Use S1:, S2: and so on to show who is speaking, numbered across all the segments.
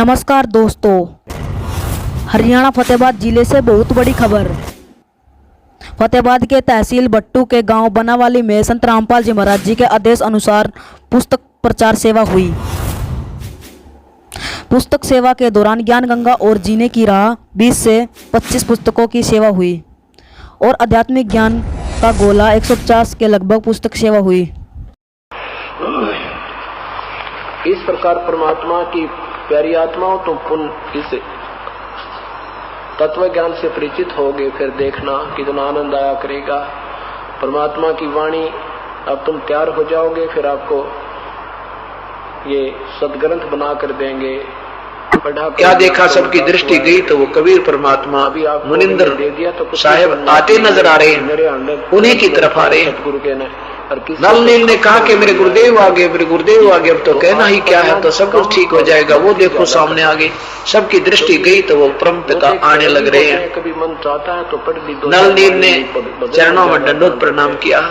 S1: नमस्कार दोस्तों, हरियाणा फतेहाबाद जिले से बहुत बड़ी खबर। फतेहाबाद के तहसील भट्टू के गांव बनावाली में संत रामपाल जी महाराज जी के आदेश अनुसार पुस्तक प्रचार सेवा हुई। पुस्तक सेवा के दौरान ज्ञान गंगा और जीने की राह 20 से 25 पुस्तकों की सेवा हुई और आध्यात्मिक ज्ञान का गोला 150 के लगभग पुस्तक सेवा हुई।
S2: इस प्रकार परमात्मा की प्यारी आत्माओं तुम पुनः इस तत्व ज्ञान से परिचित होगे, फिर देखना कितना आनंद आया करेगा। परमात्मा की वाणी अब तुम तैयार हो जाओगे, फिर आपको ये सदग्रंथ बना कर देंगे।
S3: क्या देखा सबकी दृष्टि गई तो वो कबीर परमात्मा मुनिंदर साहब आते नजर आ रहे हैं, उन्हीं की तरफ आ रहे हैं।
S2: सतगुरु के ने
S3: नल नील ने कहा कि मेरे गुरुदेव आगे, मेरे गुरुदेव आगे, अब तो कहना ही क्या है, तो सब कुछ ठीक हो जाएगा। वो देखो सामने आगे, सबकी दृष्टि गई तो वो परम पिता आने लग रहे हैं।
S2: कभी मन चाहता है तो पढ़ ली।
S3: नल नील ने चरणों में दंडोत प्रणाम किया,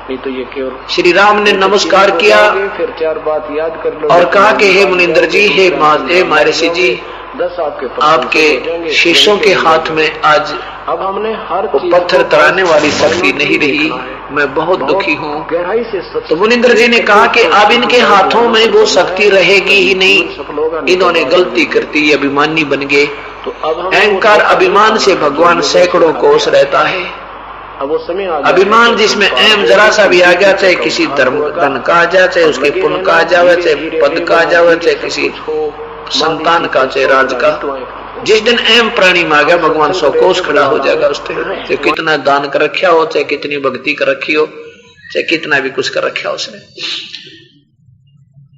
S2: नहीं तो ये केवल
S3: श्री राम ने नमस्कार किया
S2: फिर 4 बात याद कर लो
S3: और कहा कि हे मुनिंदर जी, हे महर्षि जी,
S2: 10
S3: आपके शिष्यों के हाथ में आज
S2: अब हमने हर
S3: पत्थर तराने वाली शक्ति नहीं रही, मैं बहुत दुखी हूँ।
S2: गहराई से
S3: तो मुनिंदर जी ने कहा कि अब इनके हाथों में वो शक्ति रहेगी ही नहीं, इन्होंने गलती करती, अभिमानी बन गए।
S2: तो अब
S3: अहंकार अभिमान से भगवान सैकड़ों कोस रहता है।
S2: अब वो समय आ
S3: अभिमान जिसमें अहम जरा सा भी आ गया, चाहे किसी धर्म धन का आ जाए, चाहे उसके पुण्य का आ जाए, चाहे पद का आ जाए, चाहे किसी संतान का, चाहे राज का, जिस दिन अहम प्राणी में आ गया भगवान सौ कोस खड़ा हो जाएगा उस दिन। चाहे कितना दान कर रखा हो, चाहे कितनी भक्ति कर रखी हो, चाहे कितना भी कुछ कर रखा हो उसने।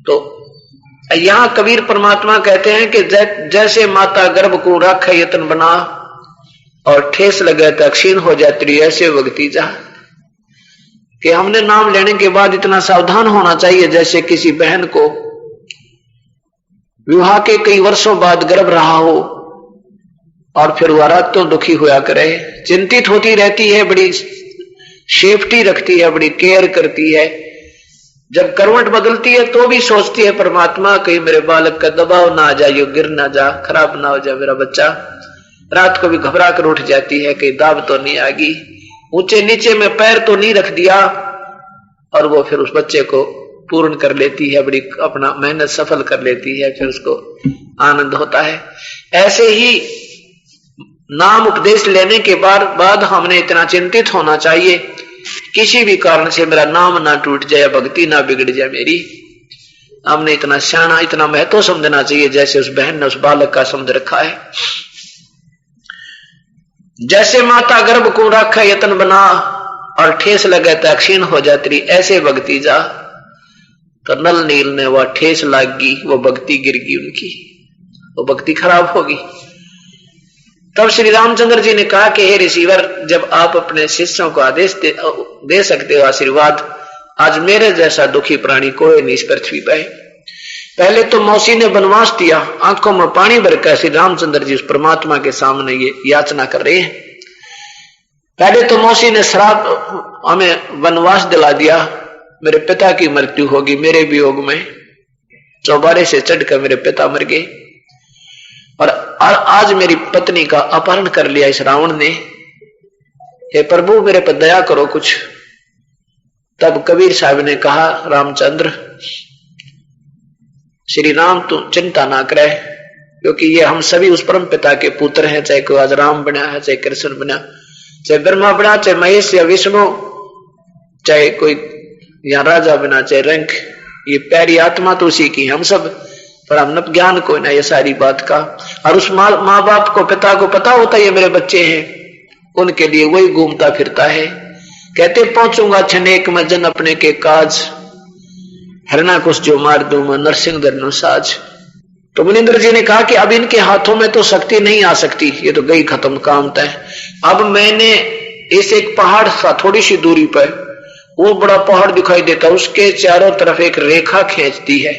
S3: तो यहाँ कबीर परमात्मा कहते हैं कि जैसे माता गर्भ को राखे यत्न बना और ठेस लगे तो क्षीण हो जाती, ऐसे भक्ति जा कि हमने नाम लेने के बाद इतना सावधान होना चाहिए जैसे किसी बहन को विवाह के कई वर्षों बाद गर्भ रहा हो और फिर वह रातों दुखी हुआ करे, चिंतित होती रहती है, बड़ी सेफ्टी रखती है, बड़ी केयर करती है। जब करवट बदलती है तो भी सोचती है परमात्मा कहीं मेरे बालक का दबाव ना आ जाए, गिर ना जा, खराब ना हो जाए मेरा बच्चा। रात को भी घबरा कर उठ जाती है कि दाब तो नहीं आगी, ऊंचे नीचे में पैर तो नहीं रख दिया, और वो फिर उस बच्चे को पूर्ण कर लेती है, बड़ी अपना मेहनत सफल कर लेती है, फिर उसको आनंद होता है। ऐसे ही नाम उपदेश लेने के बाद हमने इतना चिंतित होना चाहिए किसी भी कारण से मेरा नाम ना टूट जाए, भक्ति ना बिगड़ जाए मेरी। हमने इतना सियाना, इतना महत्व समझना चाहिए जैसे उस बहन ने उस बालक का समझ रखा है। जैसे माता गर्भ को रखा यत्न बना और ठेस लगे तो क्षीण हो जाती, ऐसे भक्ति जा। तो नल नील ने वह ठेस लागी, वो भक्ति गिर गई उनकी, वो भक्ति खराब होगी। तब श्री रामचंद्र जी ने कहा कि हे रिसीवर, जब आप अपने शिष्यों को आदेश दे सकते हो आशीर्वाद, आज मेरे जैसा दुखी प्राणी कोई नहीं इस पृथ्वी पर। पहले तो मौसी ने वनवास दिया, आंखों में पानी भरकर श्री रामचंद्र जी उस परमात्मा के सामने ये याचना कर रहे हैं। पहले तो मौसी ने श्राप हमें वनवास दिला दिया, मेरे पिता की मृत्यु होगी, मेरे वियोग में चौबारे से चढ़कर मेरे पिता मर गए, और आज मेरी पत्नी का अपहरण कर लिया इस रावण ने। हे प्रभु मेरे पर दया करो कुछ। तब कबीर साहब ने कहा, रामचंद्र श्री राम तू चिंता ना करे, क्योंकि ये हम सभी उस परम पिता के पुत्र हैं, चाहे कोई आज राम बना है, चाहे कृष्ण बना, चाहे ब्रह्मा बना, चाहे महेश या विष्णु, चाहे कोई या राजा बना, चाहे रंक, ये प्यारी आत्मा तो उसी की, हम सब पर हम न ज्ञान को ना ये सारी बात का। और उस माँ बाप को, पिता को पता होता है ये मेरे बच्चे हैं, उनके लिए वही घूमता फिरता है। कहते पहुंचूंगा छनेक में जन अपने के काज, हरना कुछ जो मार दूं मैं नरसिंह दरनो साज। तो मुनिंदर जी ने कहा कि अब इनके हाथों में तो शक्ति नहीं आ सकती, ये तो गई खत्म काम तय। अब मैंने इस एक पहाड़ सा थोड़ी सी दूरी पर वो बड़ा पहाड़ दिखाई देता, उसके चारों तरफ एक रेखा खींचती है,